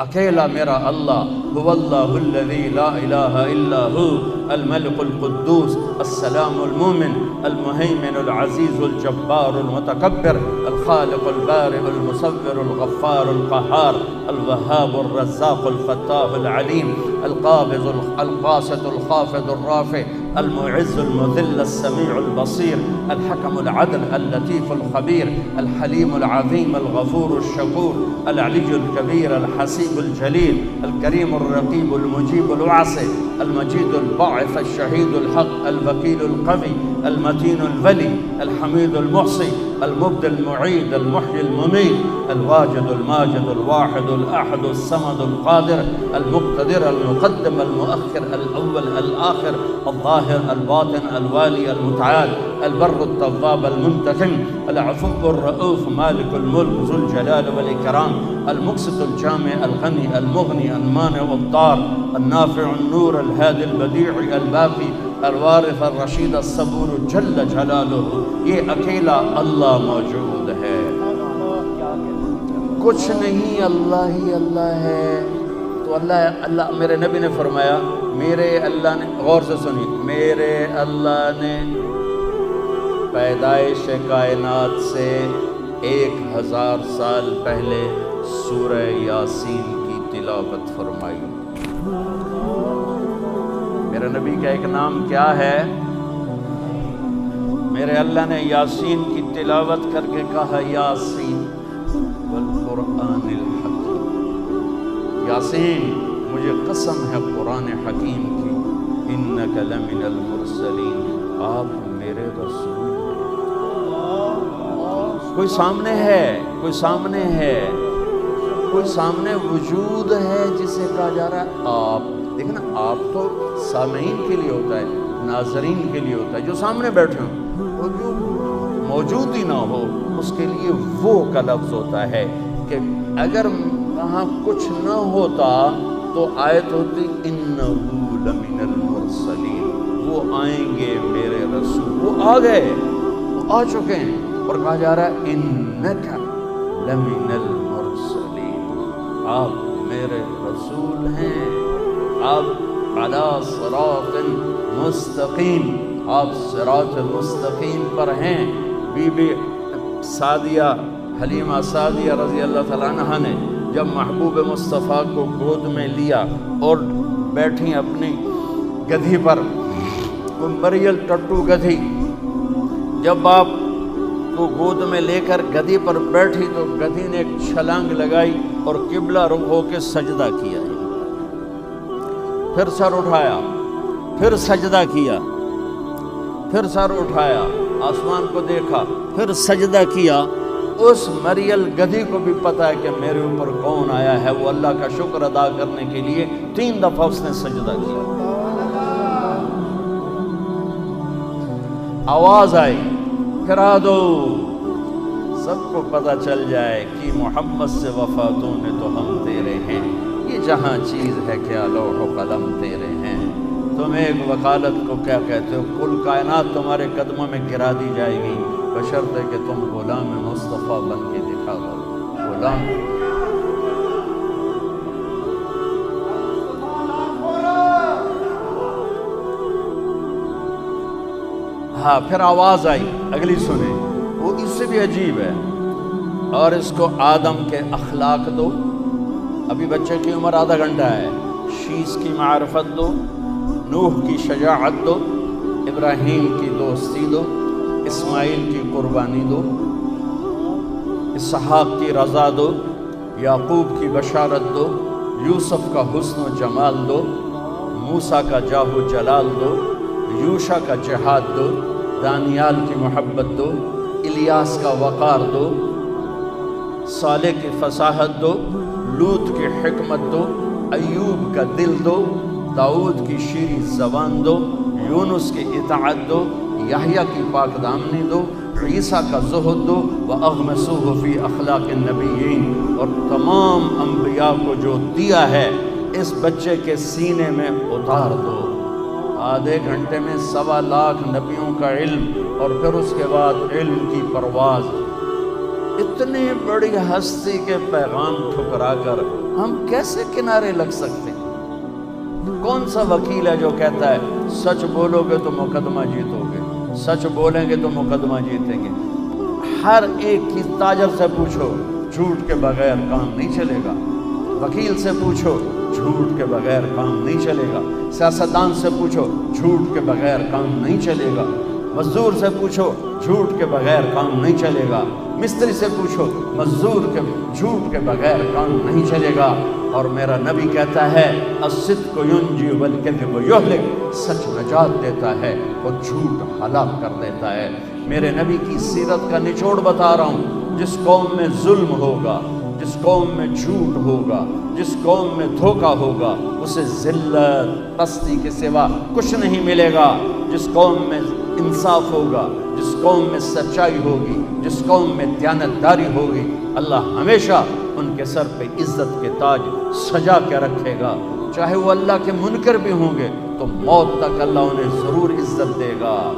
اکیلا میرا اللہ هو اللہ الذی لا الہ الا ہو الملک القدوس السلام المومن المہیمن العزیز الجبار المتکبر الخالق البارئ المصور الغفار القہار الوہاب الرزاق الفتاح العلیم القابض القاسط الخافض الرافع المعز المذل السميع البصير الحكم العدل اللطيف الخبير الحليم العظيم الغفور الشكور العلي الكبير الحسيب الجليل الكريم الرقيب المجيب الواسع المجيد الباعث الشهيد الحق الوكيل القوي المتين الولي الحميد المحصي المبدي المعيد المحيي المميت الواجد الماجد الواحد الأحد الصمد القادر المقتدر المقدم المؤخر الأول الآخر الظاهر الباطن الوالي المتعال البر التواب المنتقم العفو الرؤوف مالك الملك ذو الجلال والإكرام المقسط الجامع الغني المغني المانع الضار النافع النور الهادي البديع الباقي الوارث الرشید الصبور جل جلالہ. یہ اکیلا اللہ موجود ہے، کچھ نہیں، اللہ ہی اللہ ہے. تو اللہ میرے نبی نے فرمایا، میرے اللہ نے، غور سے سنی، میرے اللہ نے پیدائش کائنات سے 1000 سال پہلے سورہ یاسین کی تلاوت فرمائی. میرے نبی کا ایک نام کیا ہے؟ میرے اللہ نے یاسین کی تلاوت کر کے کہا یاسین والقرآن الحکیم. یاسین مجھے قسم ہے قرآن حکیم کی، انک لمن المرسلین، آپ میرے رسول. کوئی سامنے ہے، کوئی سامنے ہے، کوئی سامنے وجود ہے جسے کہا جا رہا ہے آپ. دیکھیں نا، آپ تو سامعین کے لیے ہوتا ہے، ناظرین کے لیے ہوتا ہے، جو سامنے بیٹھے ہوں. اور جو موجود ہی نہ ہو اس کے لیے وہ کا لفظ ہوتا ہے کہ اگر وہاں کچھ نہ ہوتا تو آیت ہوتی انہ لمن المرسلین، وہ آئیں گے میرے رسول. وہ آ گئے، وہ آ چکے ہیں، اور کہا جا رہا ہے انک لمن المرسلین، آپ میرے رسول ہیں، آپ علی صراط مستقیم، آپ صراط مستقیم پر ہیں. بی بی سعدیہ، حلیمہ سعدیہ رضی اللہ تعالیٰ عنہ نے جب محبوب مصطفیٰ کو گود میں لیا اور بیٹھیں اپنی گدھی پر، وہ مریل ٹٹو گدھی، جب آپ کو گود میں لے کر گدھی پر بیٹھی تو گدھی نے ایک چھلانگ لگائی اور قبلہ رخ ہو کے سجدہ کیا، پھر سر اٹھایا، پھر سجدہ کیا، پھر سر اٹھایا، آسمان کو دیکھا، پھر سجدہ کیا. اس مریل گدھی کو بھی پتا ہے کہ میرے اوپر کون آیا ہے. وہ اللہ کا شکر ادا کرنے کے لیے 3 دفعہ اس نے سجدہ کیا. آواز آئی، پھرا دو، سب کو پتہ چل جائے کہ محمد سے وفاتوں نے تو ہم تیرے ہیں. یہ جہاں چیز ہے کیا لوح و قلم تیرے ہیں. تم ایک وکالت کو کیا کہتے ہو؟ کل کائنات تمہارے قدموں میں گرا دی جائے گی بشرطے کہ تم غلام مصطفیٰ بن کے دکھا دو. غلام ہاں. پھر آواز آئی، اگلی سنیں، وہ اس سے بھی عجیب ہے. اور اس کو آدم کے اخلاق دو، ابھی بچے کی عمر آدھا گھنٹہ ہے، شیش کی معرفت دو، نوح کی شجاعت دو، ابراہیم کی دوستی دو، اسماعیل کی قربانی دو، اسحاق کی رضا دو، یعقوب کی بشارت دو، یوسف کا حسن و جمال دو، موسیٰ کا جاہ و جلال دو، یوشع کا جہاد دو، دانیال کی محبت دو، الیاس کا وقار دو، صالح کی فصاحت دو، لوط کی حکمت دو، ایوب کا دل دو، داؤد کی شیریں زبان دو، یونس کی اطاعت دو، یحییٰ کی پاک دامنی دو، عیسیٰ کا زہد دو، وَأَغْمَسُوهُ فِي أَخْلَاقِ النَّبِيِّينَ. اور تمام انبیاء کو جو دیا ہے اس بچے کے سینے میں اتار دو. آدھے گھنٹے میں 1.25 لاکھ نبیوں کا علم، اور پھر اس کے بعد علم کی پرواز. اتنی بڑی ہستی کے پیغام ٹھکرا کر ہم کیسے کنارے لگ سکتے ہیں؟ کون سا وکیل ہے جو کہتا ہے سچ بولو گے تو مقدمہ جیتو گے، سچ بولیں گے تو مقدمہ جیتیں گے؟ ہر ایک کی تاجر سے پوچھو، جھوٹ کے بغیر کام نہیں چلے گا۔ وکیل سے پوچھو، جھوٹ کے بغیر کام نہیں چلے گا۔ سیاستدان سے پوچھو، جھوٹ کے بغیر کام نہیں چلے گا۔ مزدور سے پوچھو، جھوٹ کے بغیر کام نہیں چلے گا۔ مستری سے پوچھو، جھوٹ کے بغیر کام نہیں چلے گا۔ اور میرا نبی کہتا ہے الصدق ینجی والکذب یہلک، سچ نجات دیتا ہے اور جھوٹ ہلاک کر دیتا ہے۔ میرے نبی کی سیرت کا نچوڑ بتا رہا ہوں۔ جس قوم میں ظلم ہوگا، جس قوم میں جھوٹ ہوگا، جس قوم میں دھوکہ ہوگا، اسے ذلت پستی کے سوا کچھ نہیں ملے گا۔ جس قوم میں انصاف ہوگا، جس قوم میں سچائی ہوگی، جس قوم میں دیانتداری ہوگی، اللہ ہمیشہ ان کے سر پہ عزت کے تاج سجا کے رکھے گا۔ چاہے وہ اللہ کے منکر بھی ہوں گے تو موت تک اللہ انہیں ضرور عزت دے گا۔